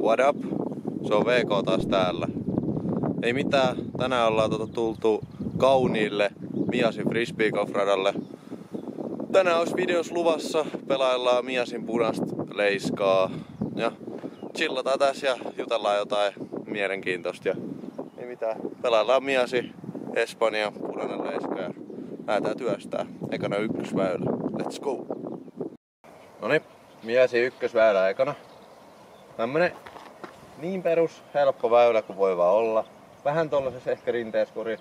What up? Se on VK taas täällä. Ei mitään, tänään ollaan tultu kauniille Miasin frisbeegolf-radalle. Tänään olisi videos luvassa, pelaillaan Miasin punaista leiskaa ja chillataan tässä ja jutellaan jotain mielenkiintoista. Ja ei mitään, pelaillaan Miasi, Espanja, punainen leiska ja lähdetään työstää. Ekana ykkösväylä. Let's go! Noniin, Miasi ykkösväylä ekana. Tämmönen niin perus, helppo väylä kuin voi vaan olla. Vähän tollasessa ehkä rinteeskuri,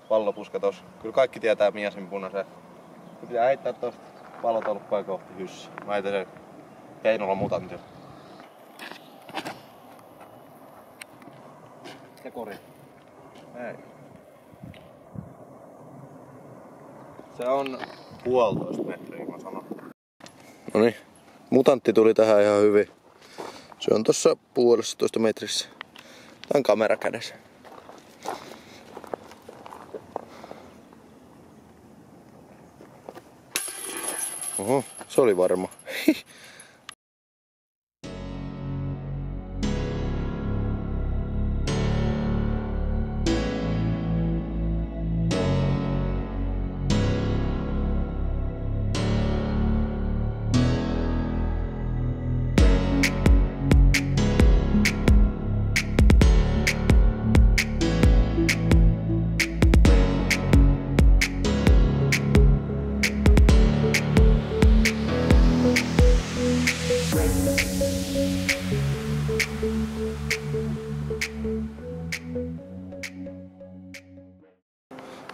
pallopuska tossa. Kyllä kaikki tietää Miasin punaisen. Pitää heittää tosta pallotolppaa kohti hyssä. Mä heitän sen keinolla mutantia. Ja kori. Ei. Se on 1,5 metriä, mä sanon. Noniin, mutantti tuli tähän ihan hyvin. Se on tossa 1,5 metrissä. Tää on kamera kädessä. Oho, se oli varma.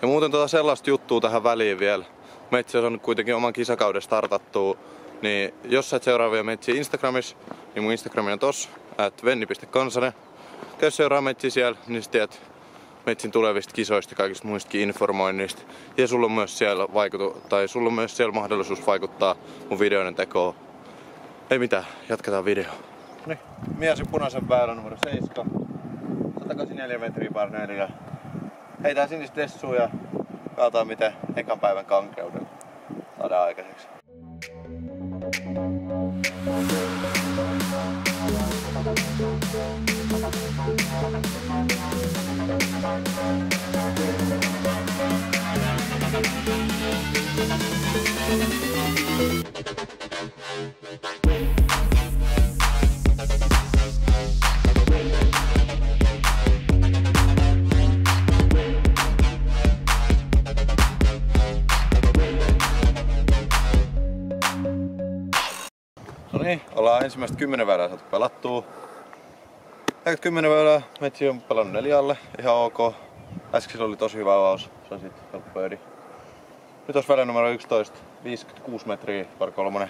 Ja muuten sellaista juttua tähän väliin vielä. Metsi on kuitenkin oman kisakauden startattua. Niin jos sä et seuraa vielä metsiä Instagramissa, niin mun Instagrami on tossa, @venni.kansanen. Käy seuraa metsiä siellä, niin sä tiedät metsin tulevista kisoista ja kaikista muistakin informoinnista. Ja sulla on myös siellä mahdollisuus vaikuttaa mun videoiden tekoon. Ei mitään, jatketaan video. Niin, Miasin punaisen väylän numero 7. 184 metriä par 4. Heitään sinistä dessuun ja katsotaan miten ekan päivän kankeudella saadaan aikaiseksi. No niin, ollaan ensimmäistä 10 väylää saatu pelattua. 10 väylää, metsi on pelannut 4 alle, ihan ok. Äsken oli tosi hyvä avaus, se on sitten helppo eri. Nyt olisi väylä numero 11, 56 metriä par 3.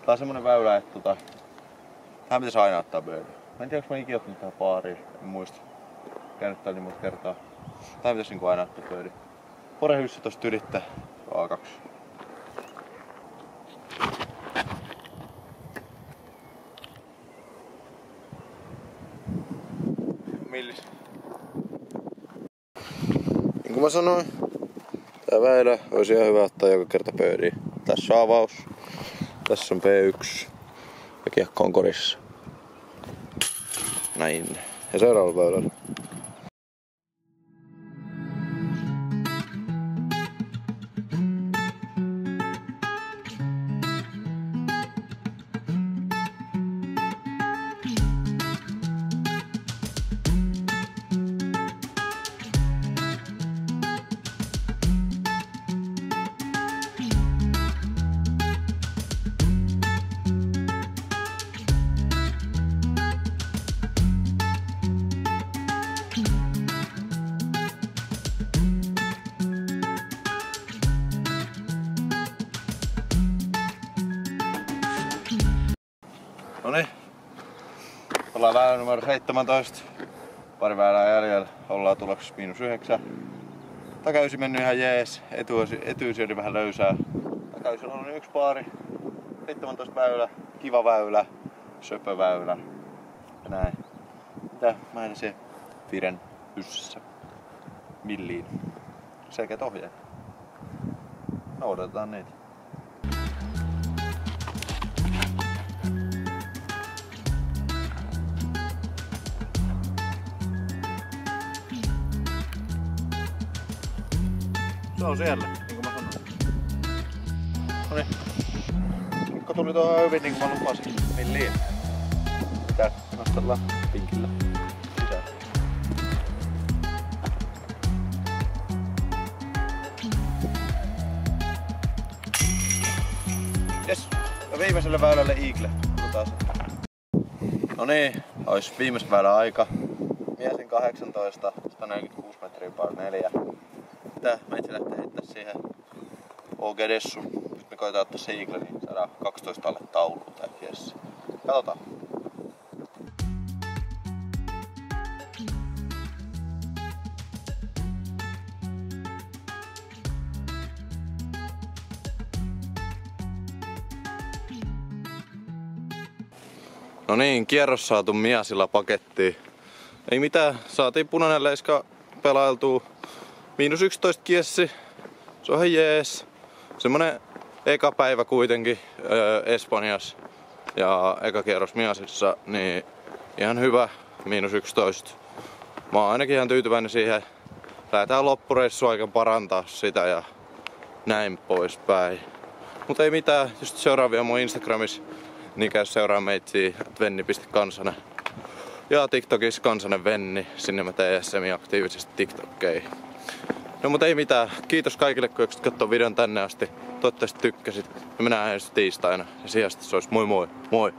Tää on semmonen väylä, että tähän pitäisi aina ottaa birdie. Mä en tiedä, onko mä ikinä ottanut tähän baariin, en muista. Käynyt täällä niin monta kertaa. Tähän pitäisi niinku aina ottaa birdie. Porehyssy tosta ylittää, A2. Millis. Niin kuin mä sanoin, tää väylä olisi ihan hyvä ottaa joka kerta birdie. Tässä on avaus. Tässä on P1. Ja kiekko on korissa. Näin. Ja seuraavalla väylällä. Noniin, ollaan väylä numero 17, pari väylää jäljellä, ollaan tuloksessa -9. Takaysi mennyt ihan jees, etyysi oli vähän löysää. Takaysi on ollut 1 paari, 17 väylä, kiva väylä, söpö väylä ja näin. Mitä mä en se Firen yssässä milliin. Selkeät ohjeet. Noudatetaan niitä. Se on siellä, niin kuin mä sanoin. Noniin. Mikko tuli tuohon hyvin niin kuin mä lupasin. Milliin. Pitää nostella pinkillä sisään. Jes, ja viimeiselle väylälle Eagle. No niin, ois viimeisen väylän aika. Miesin 18, 146 metriä par 4. Tää meitsi lähtee heittää siihen OG Dessun. Nyt me koetaan ottaa se Eagle, niin saadaan 12 alle tauluun tää kiesi. Katsotaan. No niin, kierros saatu Miasilla pakettiin. Ei mitään, saatiin punainen leiska pelailtua. -11 kiessi. Se on ihan jees. Semmonen eka päivä kuitenkin Espanjassa ja eka kierros Miasissa, niin ihan hyvä -11. Mä oon ainakin ihan tyytyväinen siihen. Lähdetään loppureissu aika parantaa sitä ja näin poispäin. Mutta ei mitään, just seuraavia mun Instagramissa, niin käy seuraa meitä venni.kansane. Ja TikTokissa Kansanen Venni, sinne mä teen semi-aktiivisesti TikTokkeihin. No mutta ei mitään, kiitos kaikille kun katsoo videon tänne asti. Toivottavasti tykkäsit. Ja me nähdään ensi tiistaina ja sijasta se olisi moi moi moi!